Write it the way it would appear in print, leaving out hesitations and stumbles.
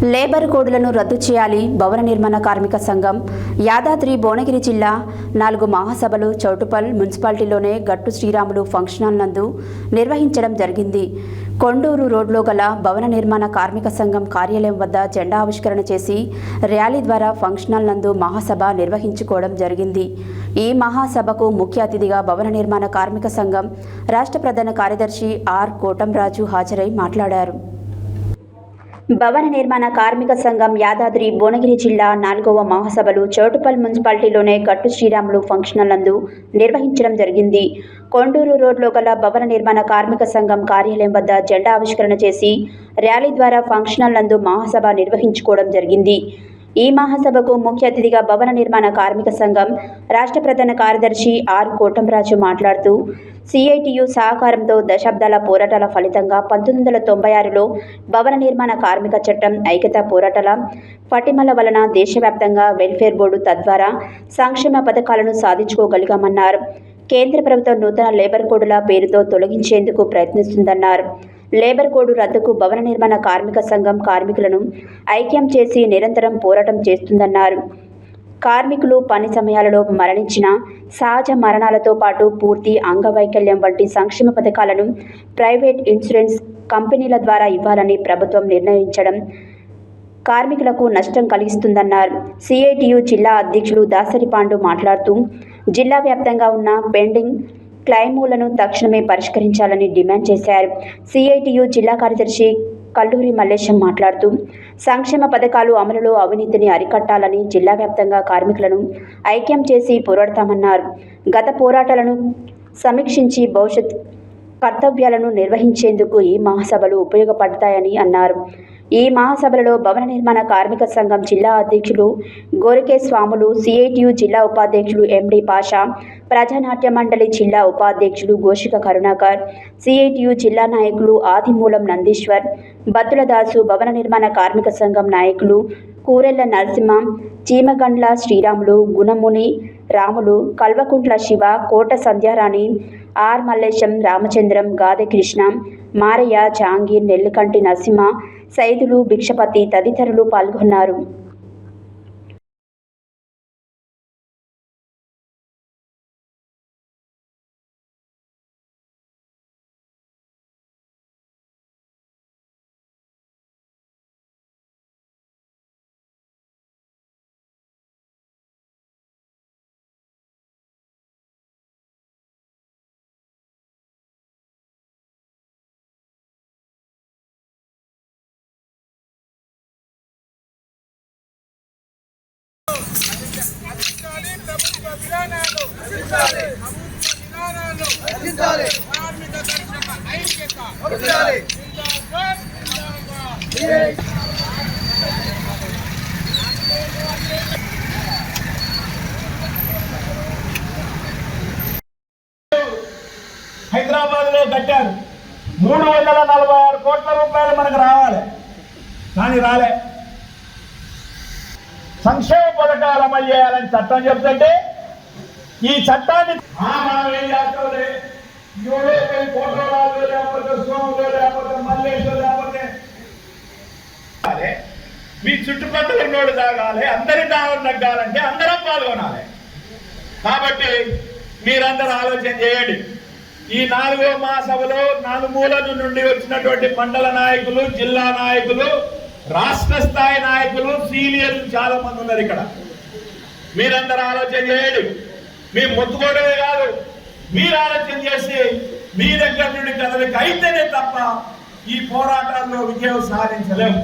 Labour కోడ్లను రద్దు చేయాలి. భవన నిర్మాణ కార్మిక సంఘం యాదాద్రి భువనగిరి జిల్లా 4 మహాసభలు చౌటుప్పల్ మున్సిపాలిటీలోనే గట్టు శ్రీరాములు ఫంక్షన్ హాల్ నందు నిర్వహించడం జరిగింది. కొండూరు రోడ్లో గల భవన నిర్మాణ కార్మిక సంఘం కార్యాలయం వద్ద జెండా ఆవిష్కరణ చేసి ర్యాలీ ద్వారా ఫంక్షన్ హాల్ నందు మహాసభ నిర్వహించుకోవడం జరిగింది. ఈ మహాసభకు ముఖ్య అతిథిగా భవన నిర్మాణ కార్మిక సంఘం రాష్ట్ర ప్రధాన కార్యదర్శి ఆర్ కోటంరాజు హాజరై మాట్లాడారు. భవన నిర్మాణ కార్మిక సంఘం యాదాద్రి భువనగిరి జిల్లా 4వ మహాసభలు చౌటుప్పల్ మున్సిపాలిటీలోనే గట్టు శ్రీరాములు ఫంక్షన్ హాల్ నందు నిర్వహించడం జరిగింది. కొండూరు రోడ్లో గల భవన నిర్మాణ కార్మిక సంఘం కార్యాలయం వద్ద జెండా ఆవిష్కరణ చేసి ర్యాలీ ద్వారా ఫంక్షన్ హాల్ నందు మహాసభ నిర్వహించుకోవడం జరిగింది. ఈ మహాసభకు ముఖ్య అతిథిగా భవన నిర్మాణ కార్మిక సంఘం రాష్ట్ర ప్రధాన కార్యదర్శి ఆర్ కోటంరాజు మాట్లాడుతూ సిఐటియు సహకారంతో దశాబ్దాల పోరాటాల ఫలితంగా 1996లో భవన నిర్మాణ కార్మిక చట్టం ఐక్యతా పోరాటాల పటిమల వలన దేశవ్యాప్తంగా వెల్ఫేర్ బోర్డు తద్వారా సంక్షేమ పథకాలను సాధించుకోగలిగామన్నారు. కేంద్ర ప్రభుత్వం నూతన లేబర్ కోడ్ల పేరుతో తొలగించేందుకు ప్రయత్నిస్తుందన్నారు. లేబర్ కోడ్ రద్దుకు భవన నిర్మాణ కార్మిక సంఘం కార్మికులను ఐక్యం చేసి నిరంతరం పోరాటం చేస్తుందన్నారు. కార్మికులు పని సమయాలలో మరణించిన సహజ మరణాలతో పాటు పూర్తి అంగవైకల్యం వంటి సంక్షేమ పథకాలను ప్రైవేట్ ఇన్సూరెన్స్ కంపెనీల ద్వారా ఇవ్వాలని ప్రభుత్వం నిర్ణయించడం కార్మికులకు నష్టం కలిగిస్తుందన్నారు. సిఐటియు జిల్లా అధ్యక్షులు దాసరి పాండు మాట్లాడుతూ జిల్లా వ్యాప్తంగా ఉన్న పెండింగ్ క్లైములను తక్షణమే పరిష్కరించాలని డిమాండ్ చేశారు. సిఐటియు జిల్లా కార్యదర్శి కల్లూరి మల్లేశం మాట్లాడుతూ సంక్షేమ పథకాలు అమలులో అవినీతిని అరికట్టాలని జిల్లా వ్యాప్తంగా కార్మికులను ఐక్యం చేసి పోరాడతామన్నారు. గత పోరాటాలను సమీక్షించి భవిష్యత్ కర్తవ్యాలను నిర్వహించేందుకు ఈ మహాసభలు ఉపయోగపడతాయని అన్నారు. ఈ మహాసభలలో భవన నిర్మాణ కార్మిక సంఘం జిల్లా అధ్యక్షులు గోరికే స్వాములు, సిఐటియు జిల్లా ఉపాధ్యక్షులు ఎండి పాషా, ప్రజానాట్య మండలి జిల్లా ఉపాధ్యక్షులు గోషిక కరుణాకర్, సిఐటియు జిల్లా నాయకులు ఆదిమూలం నందీశ్వర్, బత్తులదాసు, భవన నిర్మాణ కార్మిక సంఘం నాయకులు కూరెళ్ల నరసింహ, చీమగండ్ల శ్రీరాములు, గుణముని రాములు, కల్వకుంట్ల శివ, కోట సంధ్యారాణి, ఆర్ మల్లేశం, రామచంద్రం, గాదె కృష్ణ, మారయ్య, జాంగీర్, నెల్లికంటి నరసింహ, సైదులు, భిక్షపతి తదితరులు పాల్గొన్నారు. హైదరాబాద్ లో కట్టారు 346 కోట్ల రూపాయలు మనకు రావాలి, కానీ రాలే. సంక్షేమ పథకాలు అమలు చేయాలని చట్టం చెప్తుంటే ఈ చట్టాన్ని మనం ఏం చేస్తాంలే, కోట్లరాజు లేకపోతే సోములు లేకపోతే మల్లేశ్వరు లేకపోతే మీ చుట్టుపక్కల ఉన్నోడు తాగాలి, అందరి దావలు తగ్గాలంటే అందరం పాల్గొనాలి. కాబట్టి మీరందరూ ఆలోచన చేయండి. ఈ 4వ మహాసభలో 4 మూలల నుండి వచ్చినటువంటి మండల నాయకులు, జిల్లా నాయకులు, రాష్ట్ర స్థాయి నాయకులు, సీనియర్లు చాలా మంది ఉన్నారు ఇక్కడ. మీరందరూ ఆలోచన చేయండి. మీ మొత్తుకోవడమే కాదు, మీరు ఆలోచన చేసి మీ దగ్గర నుండి కదలిక అయితేనే తప్ప ఈ పోరాటాల్లో విజయం సాధించలేము.